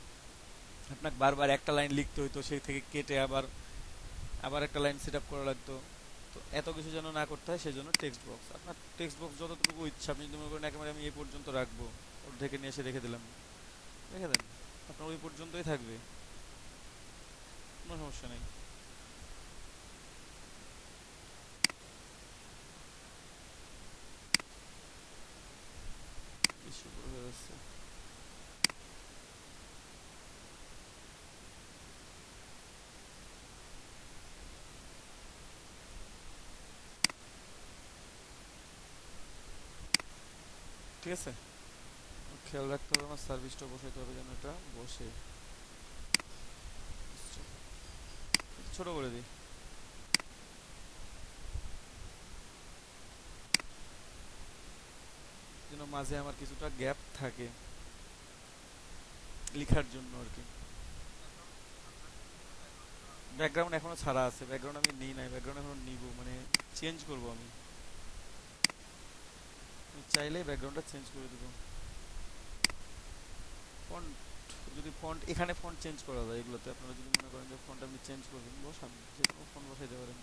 আপনাকে বারবার একটা লাইন লিখতে হইতো, সেই থেকে কেটে আবার আবার একটা লাইন সেট আপ করা লাগতো। তো এত কিছু যেন না করতে হয় সেজন্য টেক্সট বক্স, আপনার টেক্সট বক্স যতটুকু ইচ্ছা, আপনি যদি মনে করেন একেবারে আমি এই পর্যন্ত রাখবো, ওর থেকে নিয়ে এসে রেখে দিলাম, রেখে দেন, আপনার ওই পর্যন্তই থাকবে, কোনো সমস্যা নেই। বেশি উপরে হয়ে যাচ্ছে। ঠিক আছে, খেয়াল রাখতে হবে আমার সার্ভিসটা বসাইতে হবে যেন এটা বসে। ছোট করে দিই, যেন মাঝে আমার কিছুটা গ্যাপ থাকে লেখার জন্য আর কি। ব্যাকগ্রাউন্ড এখনো ছাড়া আছে, ব্যাকগ্রাউন্ড আমি নিই নাই, ব্যাকগ্রাউন্ড এখনো নিব, মানে চেঞ্জ করব আমি, আমি চাইলেই ব্যাকগ্রাউন্ডটা চেঞ্জ করে দেবো। ফন্ট, যদি ফন্ট এখানে ফন্ট চেঞ্জ করা যায় এগুলোতে, আপনারা যদি মনে করেন যে ফন্ট আপনি চেঞ্জ করবেন, বসান, যে কোনো ফন্ট বসাইতে পারেন।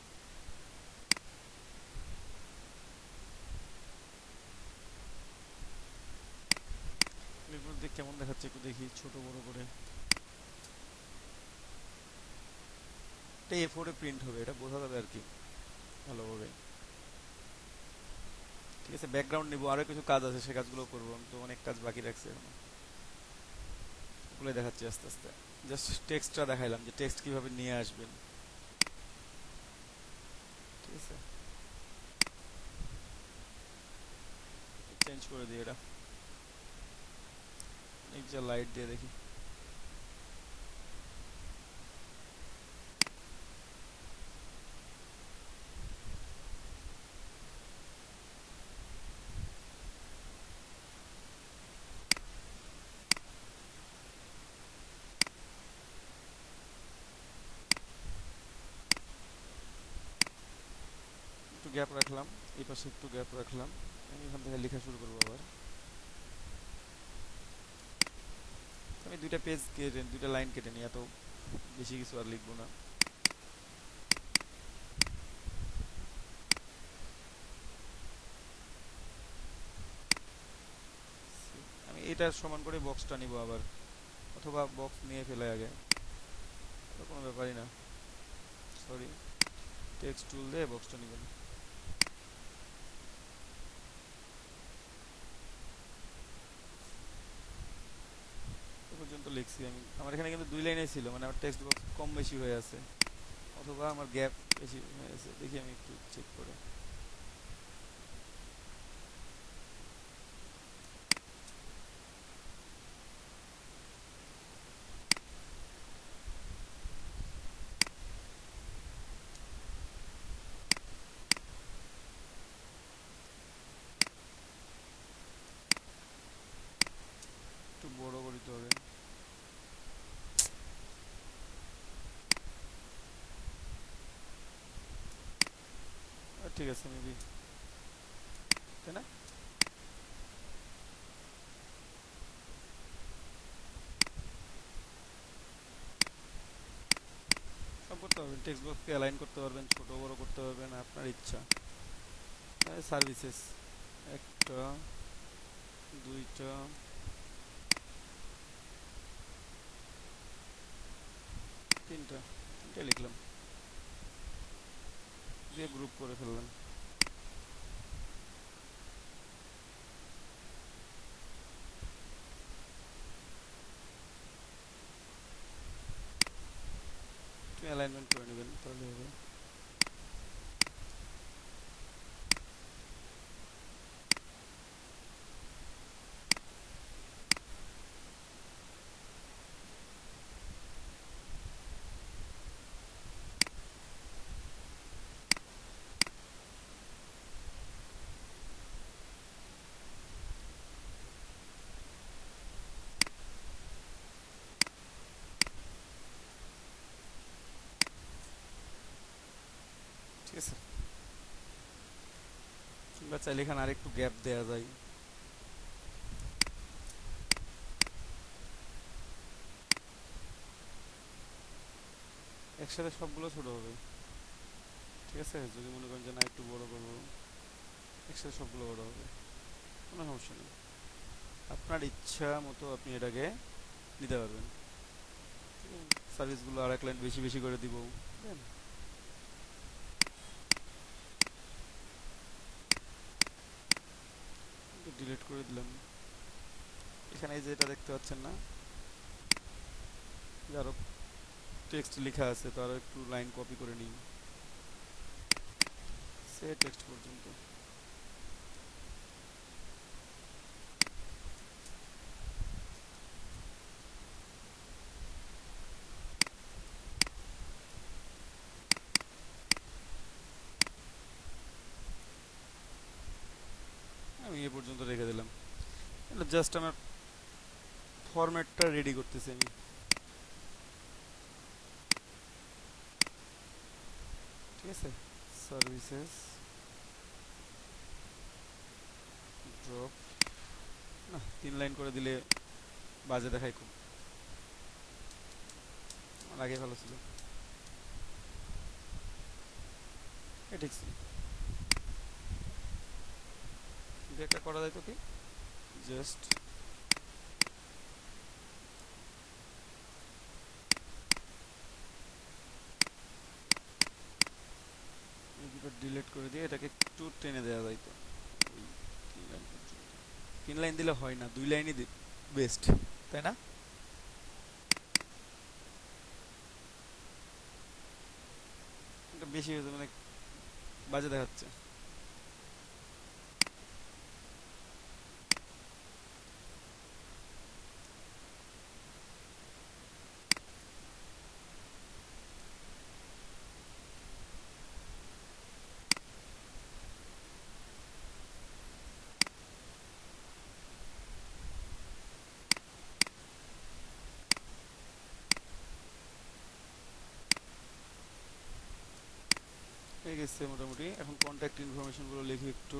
এগুলো দেখে কেমন দেখাচ্ছে একটু দেখি ছোট বড় করে। এটা এ4 এ প্রিন্ট হবে, এটা বোঝা যাবে আর কি ভালোভাবে। ঠিক আছে, ব্যাকগ্রাউন্ড নিব, আরো কিছু কাজ আছে, সে কাজগুলো করবো, আমি তো অনেক কাজ বাকি রাখছি এখনো, ওগুলো দেখাচ্ছি আস্তে আস্তে। জাস্ট টেক্সটটা দেখাইলাম যে টেক্সট কিভাবে নিয়ে আসবেন। ঠিক আছে, চেঞ্জ করে দিই এটা, এই যে লাইট দিয়ে দেখি। একটু গ্যাপ রাখলাম, এই পাশে একটু গ্যাপ রাখলাম, আমি এখান থেকে লেখা শুরু করবো আবার। আমি দুইটা পেজ কেটে, দুইটা লাইন কেটে নিই, এত বেশি কিছু আর লিখবো না। আমি এটার সমান করে বক্সটা নিব আবার, অথবা বক্স নিয়ে ফেলে আগে, ওটা কোনো ব্যাপারই না, সরি, টেক্সট টুল দিয়ে বক্সটা নিবেন। এ পর্যন্ত লিখছি আমি, আমার এখানে কিন্তু দুই লাইনে ছিল, মানে আমার টেক্সট বক্স কম বেশি হয়ে আছে, অথবা আমার গ্যাপ বেশি হয়ে আছে, দেখি আমি একটু চেক করে। একটু বড় করতে হবে। ঠিক আছে মেবি, তাই না? সব করতে পারবেন, টেক্সট বক্সকে অ্যালাইন করতে পারবেন, ছোট বড় করতে পারবেন, আপনার ইচ্ছা। সার্ভিসেস, একটা, দুইটা, তিনটা, তিনটা লিখলাম, দিয়ে গ্রুপ করে ফেললাম। একটু অ্যালাইনমেন্ট করে নেবেন তাহলে হবে। ঠিক আছে, কিংবা চাইলে এখানে আর একটু গ্যাপ দেওয়া যায়। একসাথে সবগুলো ছোট হবে, ঠিক আছে। যদি মনে করেন যে না একটু বড় করবো, একসাথে সবগুলো বড় হবে, কোনো সমস্যা নেই। আপনার ইচ্ছা মতো আপনি এটাকে নিতে পারবেন। সার্ভিসগুলো আর এক লাইন বেশি বেশি করে দিব, ডিলিট করে দিলাম। এখানে এই যে এটা দেখতে পাচ্ছেন না, যে আরো টেক্সট লেখা আছে, তো আরো একটু লাইন কপি করে নিই, সে টেক্সট পর্যন্ত। আমি এ পর্যন্ত রেখে দিলাম। এটা জাস্ট আমার ফরম্যাটটা রেডি করতেছি আমি। ঠিক আছে, সার্ভিসেস ড্রপ, না 3 লাইন করে দিলে বাজে দেখায় খুব, আমার আগে ভালো ছিল। ঠিক আছে, একটা করা যায় তো কি, জাস্ট এই দুটো ডিলিট করে দিয়ে এটাকে একটু টেনে দেওয়া যায় তো, ওই 3 লাইন পর্যন্ত। 3 লাইন দিলে হয় না, 2 লাইনই বেস্ট, তাই না? এটা বেশি হয়েছে মানে বাজে দেখাচ্ছে। হয়ে গেছে মোটামুটি। এখন কন্ট্যাক্ট ইনফরমেশনগুলো লিখি একটু।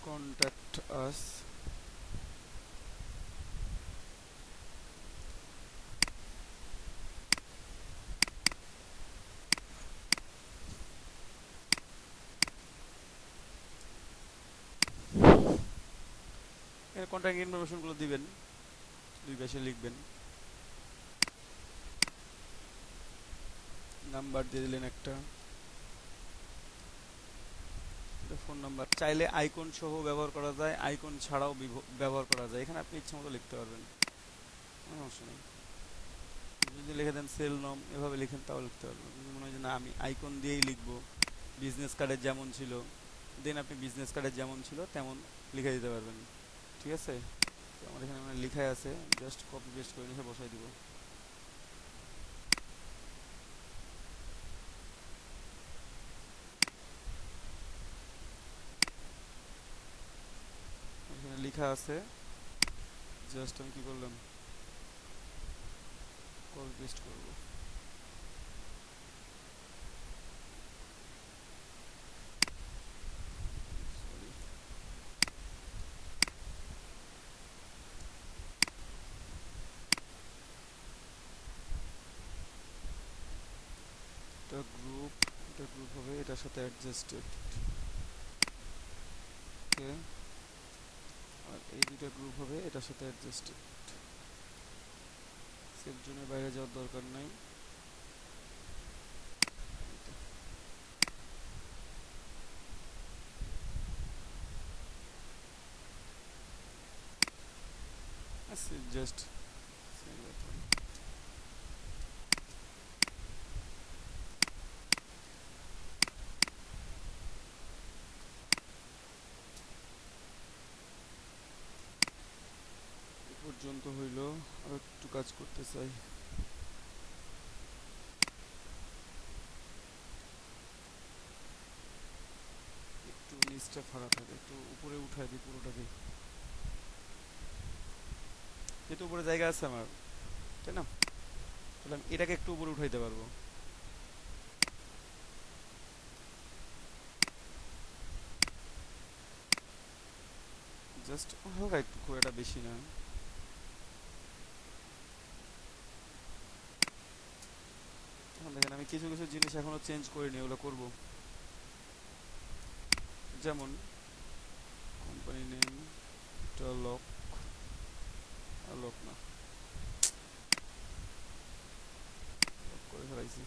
কন্ট্যাক্ট আস, কন্ট্যাক্ট ইনফরমেশনগুলো দিবেন, দুই পাশে লিখবেন। নাম্বার দিয়ে দিলেন একটা, ফোন নাম্বার। চাইলে আইকন সহ ব্যবহার করা যায়, আইকন ছাড়াও ব্যবহার করা যায়, এখানে আপনি ইচ্ছা মতো লিখতে পারবেন, কোনো সমস্যা নেই। যদি লিখে দেন সেল নম, এভাবে লিখেন তাও লিখতে পারবেন। যদি মনে হয় যে না আমি আইকন দিয়েই লিখবো, বিজনেস কার্ডের যেমন ছিল, দেন আপনি বিজনেস কার্ডের যেমন ছিল তেমন লিখে দিতে পারবেন। ঠিক আছে, তো আমার এখানে মানে লিখাই আছে, জাস্ট কপি পেস্ট করে লিখে বসাই দিব। এখানে লেখা আছে, জাস্ট আমি কি করলাম, কপি পেস্ট করবো। সরি, গ্রুপ হবে এটার সাথে অ্যাডজাস্টেড। ওকে, আর এই দুইটা গ্রুপ হবে এটার সাথে অ্যাডজাস্টেড। সেফ জোনের বাইরে যাওয়ার দরকার নাই। জাস্ট পর্যন্ত হইল, আর একটু কাজ করতে চাই। একটু নিচটা ফাঁকা থাকে, একটু উপরে উঠাই দিই পুরোটাকে, যেহেতু উপরে জায়গা আছে আমার, তাই না? তাহলে আমি এটাকে একটু উপরে উঠাইতে পারবো। জাস্ট হালকা একটু, খুব একটা বেশি না। এখন দেখেন আমি কিছু কিছু জিনিস এখনো চেঞ্জ করিনি, ওগুলো করবো। যেমন কোম্পানি নেম, এটা লক, লক না, লক করে ফেলাইছি।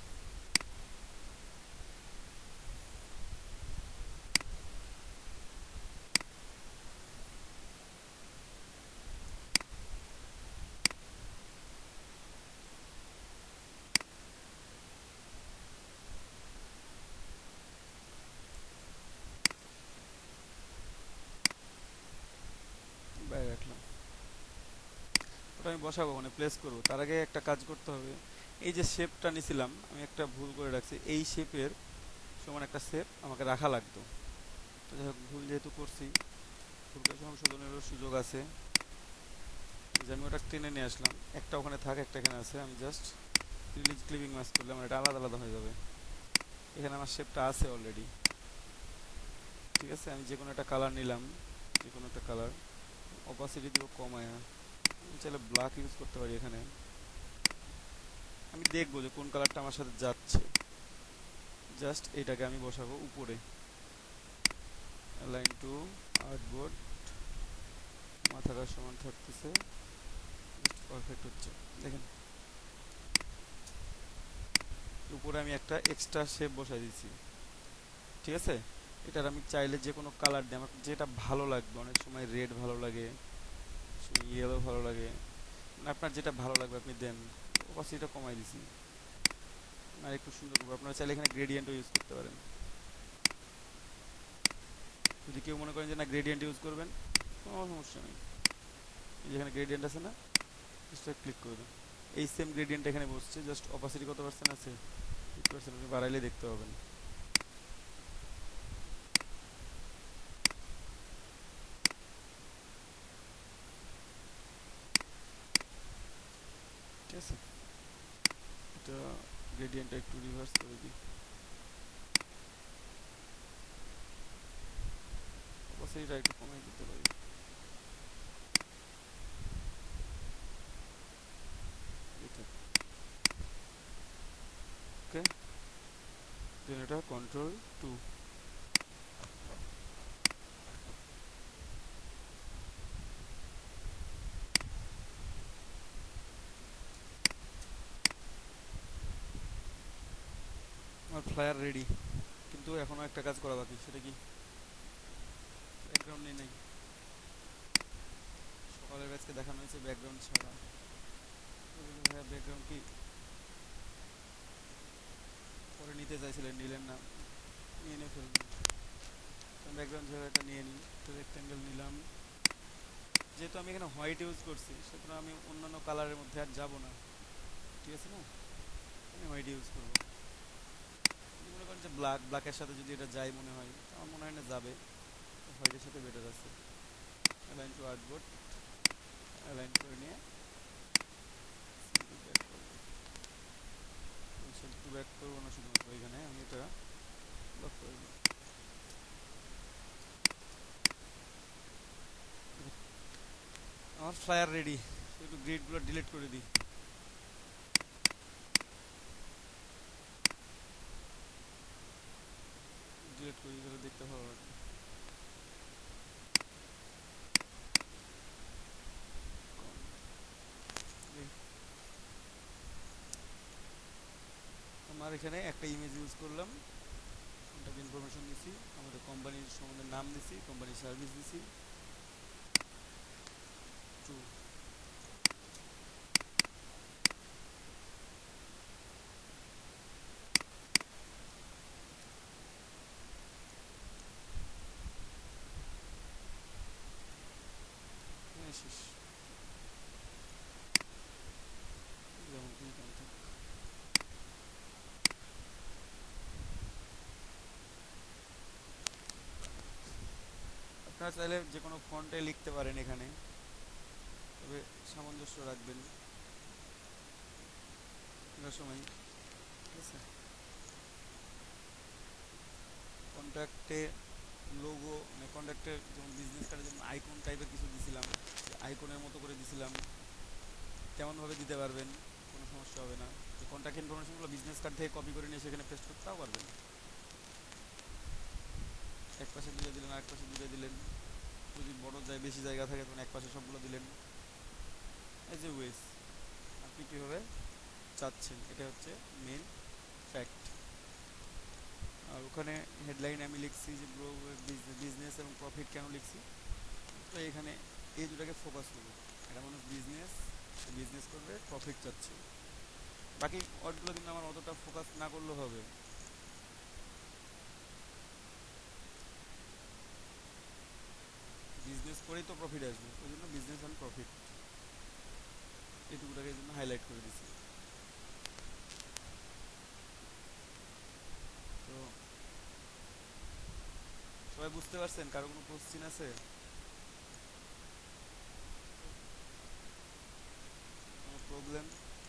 বাইরে রাখলাম, ওটা আমি বসাবো, মানে প্লেস করবো। তার আগে একটা কাজ করতে হবে। এই যে শেপটা নিছিলাম, আমি একটা ভুল করে রাখছি, এই শেপের সমান একটা শেপ আমাকে রাখা লাগতো। তো যাই হোক, ভুল যেহেতু করছি, ভুলটা সংশোধনেরও সুযোগ আছে। যে আমি ওটা টেনে নিয়ে আসলাম, একটা ওখানে থাক, একটা এখানে আছে। আমি জাস্ট রিলিজ ক্লিপিং ম্যাচ করলে আমার এটা আলাদা আলাদা হয়ে যাবে। এখানে আমার শেপটা আছে অলরেডি, ঠিক আছে? আমি যে কোনো একটা কালার নিলাম, যে কোনো একটা কালার, অপাসিটি দিব কমায়া। আমি চাইলে ব্ল্যাক ইউজ করতে পারি এখানে। আমি দেখবো যে কোন কালারটা আমার সাথে যাচ্ছে। জাস্ট এটাকে আমি বসাবো উপরে, লাইন টু আর্টবোর্ড, মাথাটা সমান থাকতেছে, পারফেক্ট হচ্ছে। দেখেন উপরে আমি একটা এক্সট্রা শেপ বসাই দিচ্ছি, ঠিক আছে? এটার আমি চাইলে যে কোনো কালার দিই, আমার যেটা ভালো লাগবে। অনেক সময় রেড ভালো লাগে, ইয়েলো ভালো লাগে, মানে আপনার যেটা ভালো লাগবে আপনি দেন। অপাসিটিটা কমাই দিছি, আর একটু সুন্দর করবো। আপনারা চাইলে এখানে গ্রেডিয়েন্টও ইউজ করতে পারেন। যদি কেউ মনে করেন যে না গ্রেডিয়েন্ট ইউজ করবেন, কোনো সমস্যা নেই। যেখানে গ্রেডিয়েন্ট আছে না, জাস্ট ক্লিক করে দেন, এই সেম গ্রেডিয়েন্ট এখানে বসছে। জাস্ট অপাসিটি কত পার্সেন্ট আছে, 8%। আপনি বাড়াইলে দেখতে পাবেন। ঠিক আছে, এটা গ্রেডিয়েন্টটা একটু রিভার্স করে দিই, অপাসিটিটা একটু কমাই দিতে পারি। ওকে, দেন এটা Ctrl+2। আমার ফ্লায়ার রেডি, কিন্তু এখনো একটা কাজ করা বাকি। সেটা কি? ব্যাকগ্রাউন্ড নেই নাই, সকালের ব্যাচকে দেখানো হয়েছে ব্যাকগ্রাউন্ড ছাড়া। ভাইয়া ব্যাকগ্রাউন্ড কি পরে নিতে চাইছিলেন, নিলেন না, নিয়ে নিয়ে ফেলবেন। ব্যাকগ্রাউন্ড ছাড়া এটা নিয়ে নিই, তো রেক্ট্যাঙ্গেল নিলাম। যেহেতু আমি এখানে হোয়াইট ইউজ করছি, সুতরাং আমি অন্যান্য কালারের মধ্যে আর যাব না, ঠিক আছে না? আমি হোয়াইট ইউজ করবো। যদি মনে করেন যে ব্ল্যাকের সাথে যদি এটা যায় মনে হয়, আমার মনে হয় না যাবে, হোয়াইটের সাথে বেটার আছে। অ্যালাইন টু আর্টবোর্ড, অ্যালাইন করে নিয়ে ব্যাক করবো। একটু ব্যাক করবো না, শুধুমাত্র এখানে আমি এটা লক করে দিই। আমার ফ্লায়ার রেডি, একটু গ্রিডগুলো ডিলিট করে দিই। আমার এখানে একটা ইমেজ ইউজ করলাম, কন্ট্যাক্ট ইনফরমেশন দিছি, আমাদের কোম্পানির সম্বন্ধে নাম দিছি, কোম্পানির সার্ভিস দিছি, টু শেষ। যেমন কি contact। আপনারা চাইলে যে কোনো ফন্টে লিখতে পারেন এখানে, তবে সামঞ্জস্য রাখবেন লেখার সময়, ঠিক আছে। কন্ট্যাক্টে লোগো মানে কন্ট্যাক্টের যেমন বিজনেস কার্ডে যেমন আইকন টাইপের কিছু দিছিলাম, আইকনের মতো করে দিছিলাম, তেমনভাবে দিতে পারবেন, কোনো সমস্যা হবে না। কন্ট্যাক্ট ইনফরমেশনগুলো বিজনেস কার্ড থেকে কপি করে নিয়ে সেখানে পেস্ট করতেও পারবেন। এক পাশে দুটো দিলেন, আরেক পাশে দুটো দিলেন, যদি বড় যায় বেশি জায়গা থাকে তখন এক পাশে সবগুলো দিলেন। এই যে ওয়েস আপনি কীভাবে চাচ্ছেন, এটা হচ্ছে মেন ফ্যাক্ট। আর ওখানে হেডলাইন আমি লিখছি যে গ্রো বিজনেস এবং প্রফিট কেন লিখছি, তো এখানে এই দুটাকে ফোকাস করবো। এটা মানুষ বিজনেস বিজনেস করবে, প্রফিট চাচ্ছে, বাকি ওয়ার্ডগুলো কিন্তু আমার অতটা ফোকাস না করলেও হবে। বিজনেস করেই তো প্রফিট আসবে, ওই জন্য বিজনেস অ্যান্ড প্রফিট এইটুকুটাকে এই জন্য হাইলাইট করে দিচ্ছি। তো সবাই বুঝতে পারছেন? কারো কোনো কোশ্চিন আছে? কোনো প্রবলেম?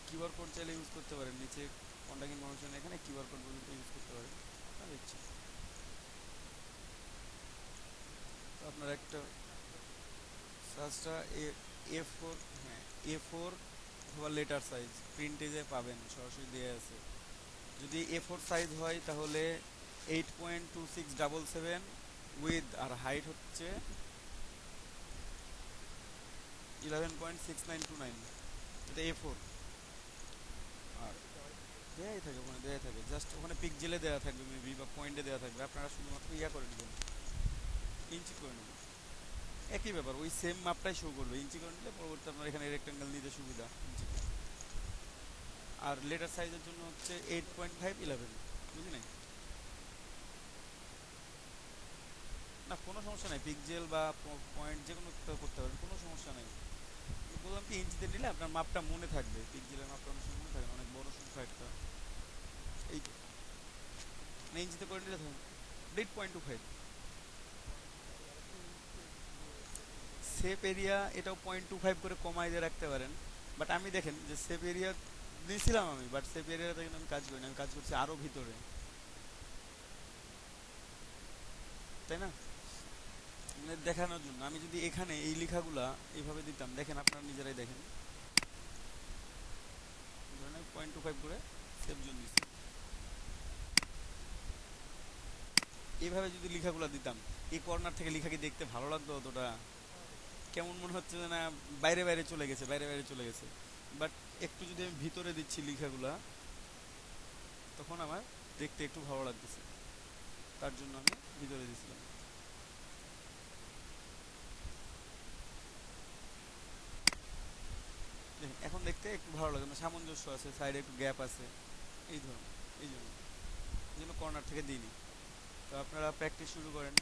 কিউআর কোড চাইলে ইউজ করতে পারেন, নিচে কন্ট্যাক্ট ইনফরমেশন এখানে কিউআর কোড পর্যন্ত ইউজ করতে পারেন আপনার ইচ্ছা। তো আপনার একটা সাইজটা A4, হ্যাঁ A4 অথবা লেটার সাইজ প্রিন্টে যে পাবেন সরাসরি দেওয়া আছে। যদি A4 সাইজ হয় তাহলে 8.2677 উইথ, আর হাইট হচ্ছে 11.6929, এটা A4। আর দেয়াই থাকে, ওখানে দেয়াই থাকে, জাস্ট ওখানে পিকজেলে দেওয়া থাকবে মেবি, বা পয়েন্টে দেওয়া থাকবে, আপনারা শুধুমাত্র ইয়া করে নেবেন, ইঞ্চি করে নেবেন। একই ব্যাপার, ওই সেম মাপটাই শো করবে, ইঞ্চি করে নিলে পরবর্তী আপনার এখানে রেক্টেঙ্গেল নিতে সুবিধা ইঞ্চি। আর লেটার সাইজের জন্য হচ্ছে 8.511, বুঝি নাই? না কোনো সমস্যা নাই, পিকজেল বা পয়েন্ট যে কোনো করতে পারেন, কোনো সমস্যা নাই। বললাম কি ইঞ্চিতে নিলে আপনার মাপটা মনে থাকবে, পিকজেলের মাপটা অনেক সময় মনে থাকে না, অনেক বড় সংখ্যা একটা, এই মানে ইঞ্চিতে করে নিলে থাকবে 8.25। সেপ এরিয়া এটাও 0.25 করে কমাই দিয়ে রাখতে পারেন, বাট আমি দেখেন যে সেপ এরিয়া দিয়েছিলাম আমি, বাট সেপ এরিয়াতে কিন্তু আমি কাজ করি না, আমি কাজ করছি আরও ভিতরে, তাই না? মানে দেখানোর জন্য আমি যদি এখানে এই লেখাগুলা এইভাবে দিতাম, দেখেন আপনারা নিজেরাই দেখেন, ধরেন 0.25 করে সেভ জোন দিচ্ছি, এইভাবে যদি লেখাগুলা দিতাম, এই কর্নার থেকে লেখা কি দেখতে ভালো লাগতো অতটা? কেমন মনে হচ্ছে যে না বাইরে বাইরে চলে গেছে, বাইরে বাইরে চলে গেছে। বাট একটু যদি আমি ভিতরে দিচ্ছি লেখাগুলা, তখন আমার দেখতে একটু ভালো লাগতেছে, তার জন্য আমি ভিতরে দিছিলাম। দেখেন এখন দেখতে একটু ভালো লাগে না, সামঞ্জস্য আছে, সাইডে একটু গ্যাপ আছে, এই ধরুন, এই জন্য কর্নার থেকে দিইনি। তো আপনারা প্র্যাকটিস শুরু করেন।